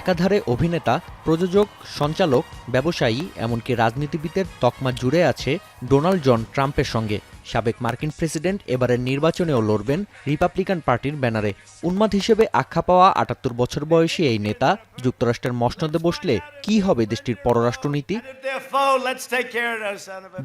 একাধারে অভিনেতা, প্রযোজক, সঞ্চালক, ব্যবসায়ী এমনকি রাজনীতিবিদের তকমা জুড়ে আছে ডোনাল্ড জন ট্রাম্পের সঙ্গে। সাবেক মার্কিন প্রেসিডেন্ট এবারের নির্বাচনেও লড়বেন রিপাবলিকান পার্টির ব্যানারে। উন্মাদ হিসেবে আখ্যা পাওয়া ৭৮ বছর বয়সী এই নেতা যুক্তরাষ্ট্রের মসনদে বসলে কি হবে দেশটির পররাষ্ট্রনীতি?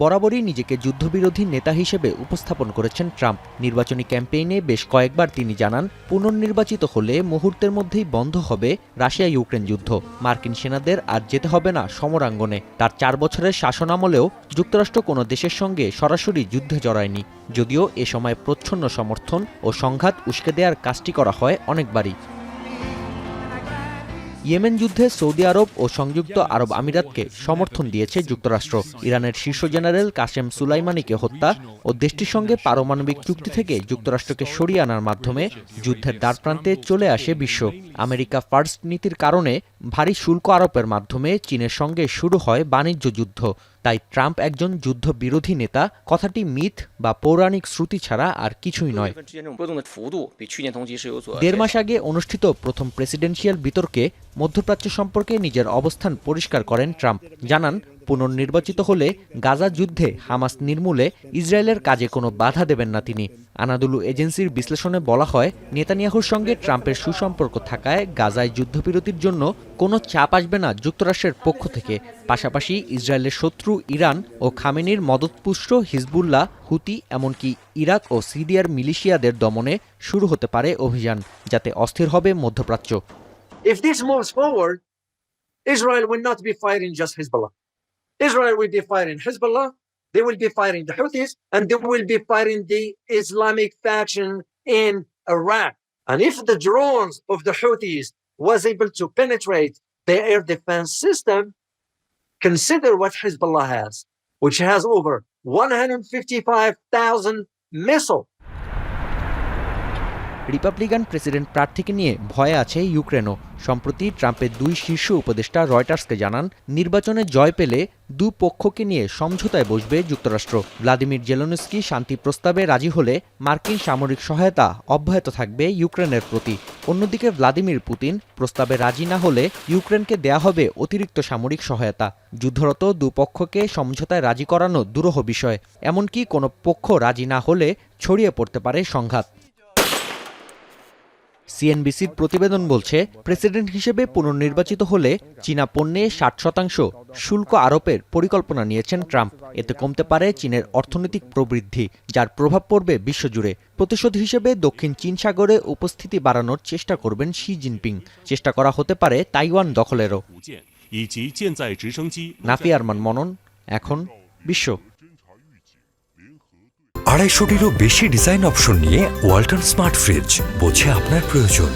বরাবরই নিজেকে যুদ্ধবিরোধী নেতা হিসেবে উপস্থাপন করেছেন ট্রাম্প। নির্বাচনী ক্যাম্পেইনে বেশ কয়েকবার তিনি জানান, পুনর্নির্বাচিত হলে মুহূর্তের মধ্যেই বন্ধ হবে রাশিয়া ইউক্রেন যুদ্ধ। মার্কিন সেনাদের আর যেতে হবে না সমরাঙ্গনে। তার ৪ বছরের শাসনামলেও যুক্তরাষ্ট্র কোনো দেশের সঙ্গে সরাসরি যুদ্ধে জড়ায়নি, যদিও এ সময় প্রচ্ছন্ন সমর্থন ও সংঘাত উস্কে দেওয়ার কাজটি করা হয় অনেকবারই। ইয়েমেন যুদ্ধে সৌদি আরব ও সংযুক্ত আরব আমিরাতকে সমর্থন দিয়েছে যুক্তরাষ্ট্র। ইরানের শীর্ষ জেনারেল কাসেম সুলাইমানিকে হত্যা ও দেশটির সঙ্গে পারমাণবিক চুক্তি থেকে যুক্তরাষ্ট্রকে সরিয়ে আনার মাধ্যমে যুদ্ধের দ্বারপ্রান্তে চলে আসে বিশ্ব। আমেরিকা ফার্স্ট নীতির কারণে ভারী শুল্ক আরোপের মাধ্যমে চীনের সঙ্গে শুরু হয় বাণিজ্য যুদ্ধ। তাই ট্রাম্প একজন যুদ্ধবিরোধী নেতা কথাটি মিথ বা পৌরাণিক শ্রুতি ছাড়া আর কিছুই নয়। ১.৫ মাস আগে অনুষ্ঠিত প্রথম প্রেসিডেন্সিয়াল বিতর্কে মধ্যপ্রাচ্য সম্পর্কে নিজের অবস্থান পরিষ্কার করেন ট্রাম্প। জানান, পুনর্নির্বাচিত হলে গাজা যুদ্ধে হামাস নির্মূলে ইসরায়েলের কাজে কোনো বাধা দেবেন না তিনি। আনাদুলু এজেন্সির বিশ্লেষণে বলা হয়, নেতানিয়াহুর সঙ্গে ট্রাম্পের সুসম্পর্ক থাকায় গাজায় যুদ্ধবিরতির জন্য কোনো চাপ আসবে না যুক্তরাষ্ট্রের পক্ষ থেকে। পাশাপাশি ইসরায়েলের শত্রু ইরান ও খামেনির মদতপুষ্ট হিজবুল্লাহ, হুতি এমনকি ইরাক ও সিরিয়ার মিলিশিয়াদের দমনে শুরু হতে পারে অভিযান, যাতে অস্থির হবে মধ্যপ্রাচ্য। If this moves forward, Israel will not be fighting just Hezbollah. Israel will be fighting Hezbollah, they will be fighting the Houthis, and they will be fighting the Islamic faction in Iraq. And if the drones of the Houthis was able to penetrate the air defense system, consider what Hezbollah has, which has over 155,000 missiles. Republican president প্রার্থীকে নিয়ে ভয়ে আছে ইউক্রেনও। সম্প্রতি ট্রাম্পের ২ শীর্ষ উপদেষ্টা রয়টার্সকে জানান, নির্বাচনে জয় পেলে দুপক্ষকে নিয়ে সমঝোতায় বসবে যুক্তরাষ্ট্র। ভ্লাদিমির জেলেনস্কি শান্তি প্রস্তাবে রাজি হলে মার্কিন সামরিক সহায়তা অব্যাহত থাকবে ইউক্রেনের প্রতি। অন্যদিকে ভ্লাদিমির পুতিন প্রস্তাবে রাজি না হলে ইউক্রেনকে দেয়া হবে অতিরিক্ত সামরিক সহায়তা। যুদ্ধরত দুপক্ষকে সমঝোতায় রাজি করানো দুরূহ বিষয়। এমনকি কোনো পক্ষ রাজি না হলে ছড়িয়ে পড়তে পারে সংঘাত। সিএনবিসির প্রতিবেদন বলছে, প্রেসিডেন্ট হিসেবে পুনর্নির্বাচিত হলে চীনা পণ্যে ৬০% শুল্ক আরোপের পরিকল্পনা নিয়েছেন ট্রাম্প। এতে কমতে পারে চীনের অর্থনৈতিক প্রবৃদ্ধি, যার প্রভাব পড়বে বিশ্বজুড়ে। প্রতিশোধ হিসেবে দক্ষিণ চীন সাগরে উপস্থিতি বাড়ানোর চেষ্টা করবেন শি জিনপিং। চেষ্টা করা হতে পারে তাইওয়ান দখলেরও। নাফি আরমান মনন, এখন বিশ্ব। ২৫০টিরও বেশি ডিজাইন অপশন নিয়ে ওয়ালটন স্মার্ট ফ্রিজ, বোঝে আপনার প্রয়োজন।